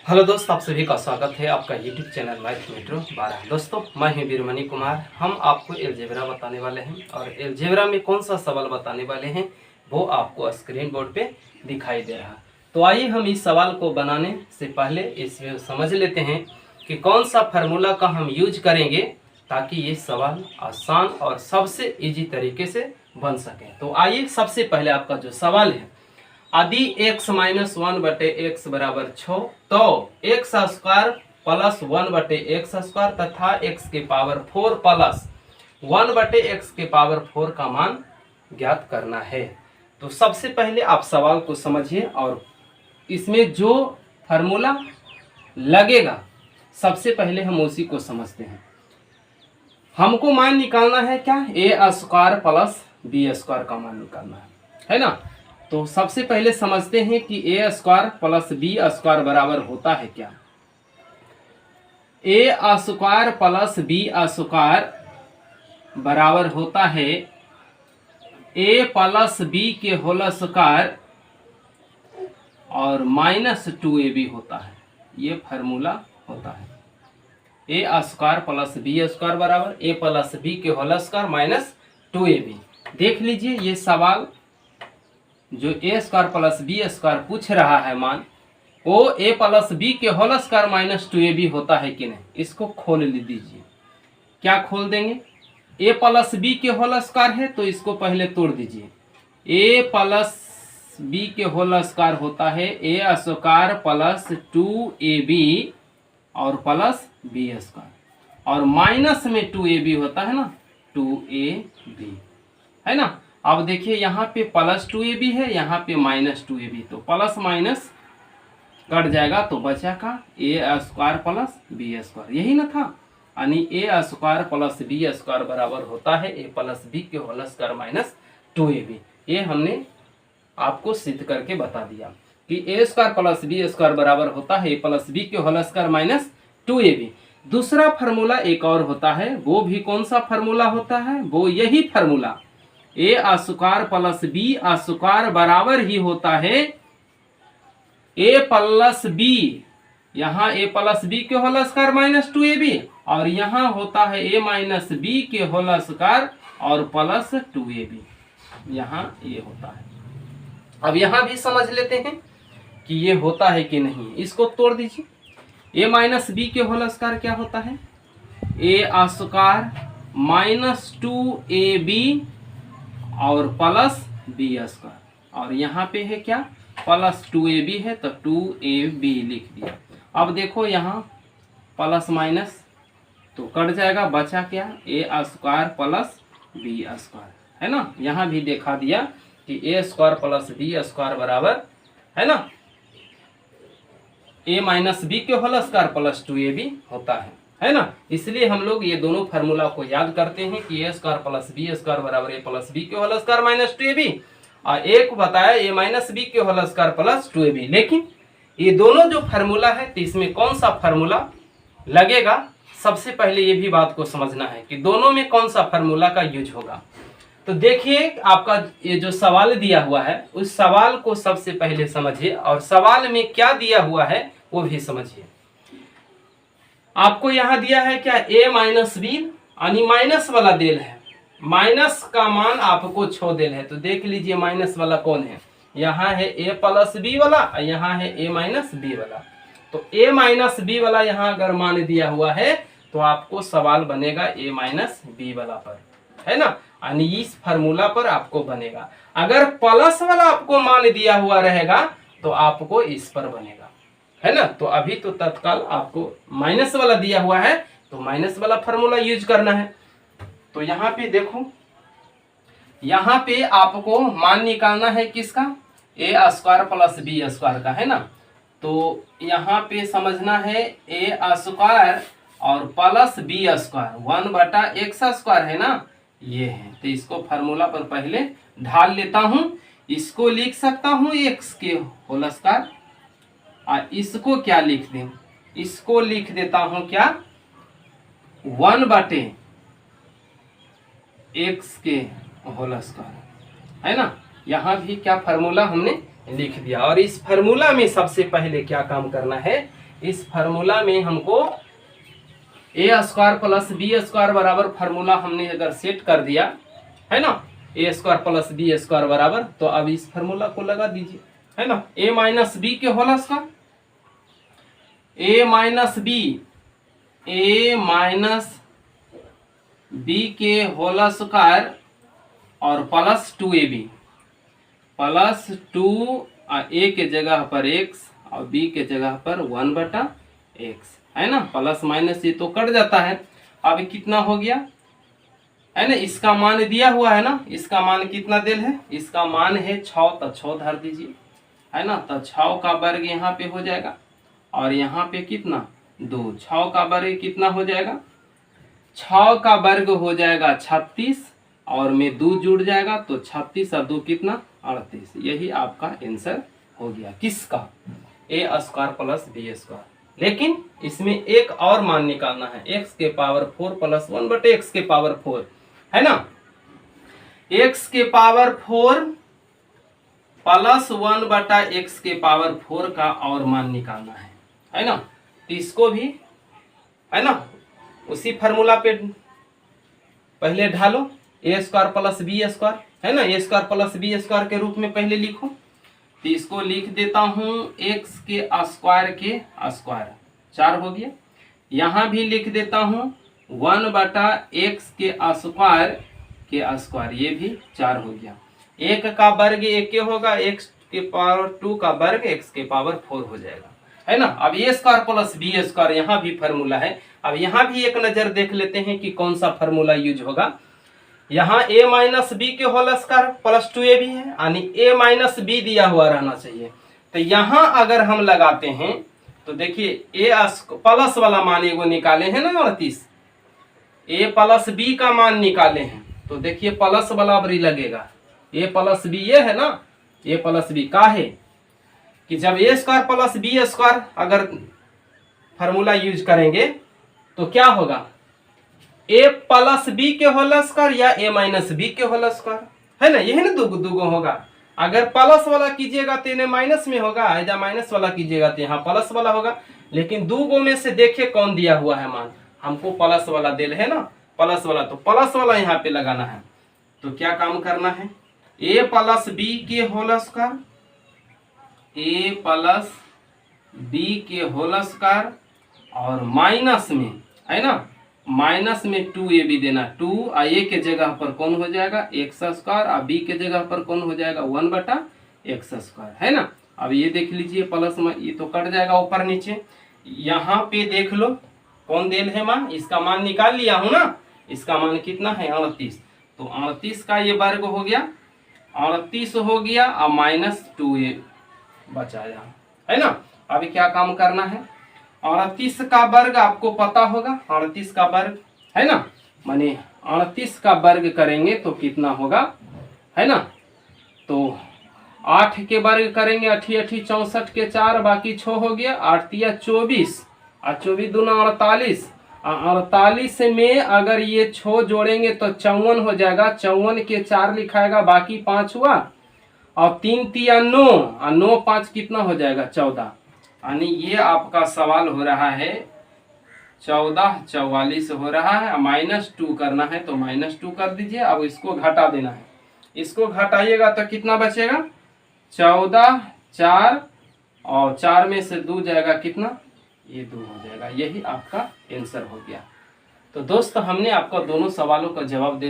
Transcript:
Hello दोस्त, आप सभी का स्वागत है आपका यूट्यूब चैनल लाइफ मेट्रो 12। दोस्तों, मैं हूं वीरमणि कुमार। हम आपको एलजेब्रा बताने वाले हैं और एलजेब्रा में कौन सा सवाल बताने वाले हैं वो आपको स्क्रीन बोर्ड पे दिखाई दे रहा है। तो आइए हम इस सवाल को बनाने से पहले इसमें समझ लेते हैं कि कौन सा फार्मूला का हम यूज करेंगे ताकि ये सवाल आसान और सबसे ईजी तरीके से बन सके। तो आइए, सबसे पहले आपका जो सवाल है, यदि x माइनस 1/x बराबर 6 तो x square plus 1/x square तथा x के पावर 4 प्लस 1/x के पावर 4 का मान ज्ञात करना है। तो सबसे पहले आप सवाल को समझिए और इसमें जो फार्मूला लगेगा सबसे पहले हम उसी को समझते हैं। हमको मान निकालना है क्या, a square plus b square का मान निकालना है ना। तो सबसे पहले समझते हैं कि a square plus b square बराबर होता है क्या। a square plus b square बराबर होता है a प्लस b के होल स्क्वायर और माइनस 2ab होता है। ये फार्मूला होता है। a square plus b square बराबर a प्लस b के होल स्क्वायर माइनस 2ab। देख लीजिए, ये सवाल जो a square plus b square पूछ रहा है मान, वो a प्लस b के होल स्क्वायर माइनस 2ab होता है कि नहीं। इसको खोल दीजिए। क्या खोल देंगे, a प्लस b के होल स्क्वायर है तो इसको पहले तोड़ दीजिए। a प्लस b के होल स्क्वायर होता है a स्क्वायर प्लस 2ab और प्लस b स्क्वायर और माइनस में 2ab होता है ना, 2ab है ना। अब देखिए, यहाँ पे प्लस 2ab है, यहाँ पे माइनस 2ab, तो प्लस माइनस कट जाएगा तो बचा का a square plus b square, यही ना था। यानी a square plus b square बराबर होता है a प्लस b के होल स्क्वायर माइनस 2ab। ये हमने आपको सिद्ध करके बता दिया कि a square plus b square बराबर होता है a प्लस b के होल स्क्वायर माइनस 2ab। दूसरा फार्मूला एक और होता है, वो भी कौन सा फार्मूला होता है, वो यही formula a square plus b square बराबर ही होता है a प्लस b, यहाँ a प्लस b के होल स्क्वायर माइनस 2ab और यहाँ होता है a माइनस b के होल स्क्वायर और प्लस 2ab। यहाँ ये होता है। अब यहाँ भी समझ लेते हैं कि ये होता है कि नहीं। इसको तोड़ दीजिए। a माइनस b के होल स्क्वायर क्या होता है, a स्क्वायर माइनस 2ab और प्लस b स्क्वायर और यहाँ पे है क्या, प्लस 2ab है तो 2ab लिख दिया। अब देखो, यहाँ प्लस माइनस तो कट जाएगा, बचा क्या, a square plus b square है ना। यहाँ भी देखा दिया कि a square plus b square बराबर है ना a माइनस b के होल स्क्वायर प्लस 2ab होता है ना। इसलिए हम लोग ये दोनों फार्मूला को याद करते हैं कि a square plus b square बराबर a प्लस b के होल स्क्वायर माइनस 2ab और एक बताया a माइनस b के होल स्क्वायर प्लस 2ab। लेकिन ये दोनों जो फार्मूला है तो इसमें कौन सा फार्मूला लगेगा, सबसे पहले ये भी बात को समझना है कि दोनों में कौन सा फार्मूला का यूज होगा। तो देखिए, आपका ये जो सवाल दिया हुआ है उस सवाल को सबसे पहले समझिए और सवाल में क्या दिया हुआ है वो भी समझिए। आपको यहाँ दिया है क्या, a माइनस बी, यानी माइनस वाला देल है, माइनस का मान आपको छो देल है। तो देख लीजिए माइनस वाला कौन है, यहाँ है a प्लस बी वाला और यहाँ है a माइनस बी वाला। तो a माइनस बी वाला यहाँ अगर मान दिया हुआ है तो आपको सवाल बनेगा a माइनस बी वाला पर, है ना, यानी इस फार्मूला पर आपको बनेगा। अगर प्लस वाला आपको मान दिया हुआ रहेगा तो आपको इस पर बनेगा, है ना। तो अभी तो तत्काल आपको माइनस वाला दिया हुआ है तो माइनस वाला फार्मूला यूज करना है। तो यहाँ पे देखो, यहाँ पे आपको मान निकालना है किसका, a square plus b square का, है ना। तो यहाँ पे समझना है a स्क्वायर और plus b square 1/x square है ना, ये है। तो इसको फार्मूला पर पहले ढाल लेता हूँ। इसको लिख सकता हूँ x के होल स्क्वायर और इसको क्या लिख दें, इसको लिख देता हूं क्या, 1/x के होल स्क्वायर, है ना। यहाँ भी क्या फार्मूला हमने लिख दिया और इस फार्मूला में सबसे पहले क्या काम करना है, इस फार्मूला में हमको ए स्क्वायर प्लस बी स्क्वायर बराबर फार्मूला हमने अगर सेट कर दिया है ना, ए स्क्वायर प्लस बी स्क्वायर बराबर, तो अब इस फार्मूला को लगा दीजिए, है ना। ए माइनस बी के होल स्क्वायर, ए माइनस बी के होल स्क्वायर और प्लस 2ab, प्लस 2 ए के जगह पर x और b के जगह पर 1/x, है ना। प्लस माइनस ये तो कट जाता है। अब कितना हो गया, है ना, इसका मान दिया हुआ है ना, इसका मान कितना दिल है, इसका मान है 6, तो 6 धर दीजिए, है ना। तो 6 का वर्ग यहाँ पे हो जाएगा और यहाँ पे कितना 2, 6 का वर्ग कितना हो जाएगा, 6 का वर्ग हो जाएगा 36 और में 2 जुड़ जाएगा तो 36 और 2 कितना 38। यही आपका आंसर हो गया किसका, ए स्क्वायर प्लस बी स्क्वायर। लेकिन इसमें एक और मान निकालना है, x के पावर 4 प्लस 1/x के पावर 4, है ना। x के पावर 4 प्लस 1/x के पावर 4 का और मान निकालना है ना। तो इसको भी, है ना, उसी फार्मूला पे पहले ढालो, ए स्क्वायर प्लस बी स्क्वायर, है ना, ए स्क्वायर प्लस बी स्क्वायर के रूप में पहले लिखो। तो इसको लिख देता हूं x के स्क्वायर के स्क्वायर 4 हो गया। यहाँ भी लिख देता हूं 1/x के स्क्वायर के स्क्वायर, ये भी 4 हो गया। 1 का वर्ग 1 होगा, x के पावर 2 का वर्ग x के पावर 4 हो जाएगा, है ना। अब ए स्क्वायर प्लस बी स्क्वायर यहाँ भी फार्मूला है। अब यहाँ भी एक नजर देख लेते हैं कि कौन सा फार्मूला यूज होगा। यहाँ a माइनस बी के होल स्क्वायर प्लस 2ab है, यानी a माइनस बी दिया हुआ रहना चाहिए। तो यहाँ अगर हम लगाते हैं तो देखिए a प्लस वाला मान एगो निकाले हैं ना 38, a प्लस बी का मान निकाले हैं, तो देखिए प्लस वाला बरी लगेगा, a प्लस बी ये है ना, a प्लस बी का है कि जब ए स्क्वायर प्लस बी स्क्वायर अगर फार्मूला यूज करेंगे तो क्या होगा, ए प्लस बी के होल स्क्वायर या ए माइनस बी के होल स्क्वायर, है ना, यही ना दुगो होगा। अगर प्लस वाला कीजिएगा तो इन्हें माइनस में होगा, या माइनस वाला कीजिएगा तो यहाँ प्लस वाला होगा। लेकिन दुगो में से देखिए कौन दिया हुआ है मान, हमको प्लस वाला दिल है ना, प्लस वाला, तो प्लस वाला यहाँ पे लगाना है। तो क्या काम करना है, ए प्लस बी के होल स्क्वायर, ए प्लस बी के होल स्क्वायर और माइनस में, है ना, माइनस में 2ab देना, 2 a के जगह पर कौन हो जाएगा x स्क्वायर और b के जगह पर कौन हो जाएगा 1/x स्क्वायर, है ना। अब ये देख लीजिए प्लस में ये तो कट जाएगा ऊपर नीचे। यहाँ पे देख लो कौन देल है मान, इसका मान निकाल लिया हूं ना, इसका मान कितना है 38, तो 38 का ये वर्ग हो गया, 38 हो गया और माइनस 2a बचाया, है ना। अभी क्या काम करना है, 38 का वर्ग आपको पता होगा, 38 का वर्ग, है ना, माने 38 का वर्ग करेंगे तो कितना होगा, है ना। तो 8 के वर्ग करेंगे, 8 8 64 के 4 बाकी 6 हो गया, 8 तिया 24 और 24 दूना 48, 48 में अगर ये 6 जोड़ेंगे तो 54 हो जाएगा, 54 के 4 लिखाएगा, बाकी 5 हुआ और 3 तिया 9 और 9 5 कितना हो जाएगा 14, यानी ये आपका सवाल हो रहा है 1444 हो रहा है। -2 करना है तो -2 कर दीजिए। अब इसको घटा देना है, इसको घटाइएगा तो कितना बचेगा 14, 4 और 4 में से 2 जाएगा कितना, ये 2 हो जाएगा। यही आपका आंसर हो गया। तो दोस्त हमने आपको दोनों सवालों का जवाब दे